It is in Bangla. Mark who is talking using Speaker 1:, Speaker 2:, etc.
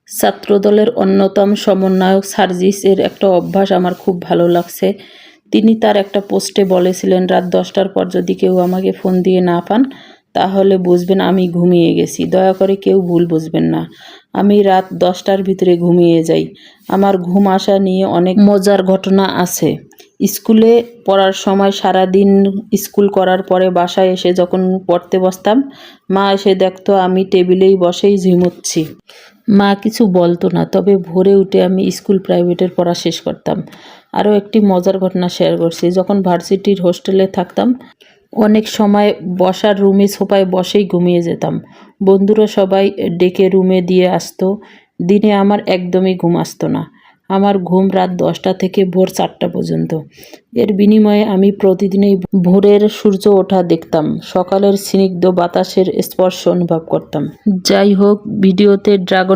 Speaker 1: ছাত্রদলের অন্যতম সমন্বয়ক সার্জিসের একটা অভ্যাস আমার খুব ভালো লাগছে। তিনি তার একটা পোস্টে বলেছিলেন, রাত 10টার পর যদি কেউ আমাকে ফোন দিয়ে না পান তাহলে বুঝবেন আমি ঘুমিয়ে গেছি। দয়া করে কেউ ভুল বুঝবেন না, আমি রাত 10টার ভিতরে ঘুমিয়ে যাই। আমার ঘুম আসা নিয়ে অনেক মজার ঘটনা আছে। স্কুলে পড়ার সময় সারাদিন স্কুল করার পরে বাসায় এসে যখন পড়তে বসতাম, মা এসে দেখতো আমি টেবিলেই বসেই ঝিমুচ্ছি। মা কিছু বলতো না, তবে ভোরে উঠে আমি স্কুল প্রাইভেটের পড়া শেষ করতাম। আরও একটি মজার ঘটনা শেয়ার করছি। যখন ভার্সিটির হোস্টেলে থাকতাম, অনেক সময় বসার রুমে সোফায় বসেই ঘুমিয়ে যেতাম। বন্ধুরা সবাই ডেকে রুমে দিয়ে আসতো। দিনে আমার একদমই ঘুম আসতো না। আমার ঘুম রাত 10টা থেকে ভোর 4টা পর্যন্ত। এর বিনিময়ে আমি প্রতিদিনই ভোরের সূর্য ওঠা দেখতাম, সকালের স্নিগ্ধ বাতাসের স্পর্শ অনুভব করতাম। যাই হোক, ভিডিওতে ড্রাগন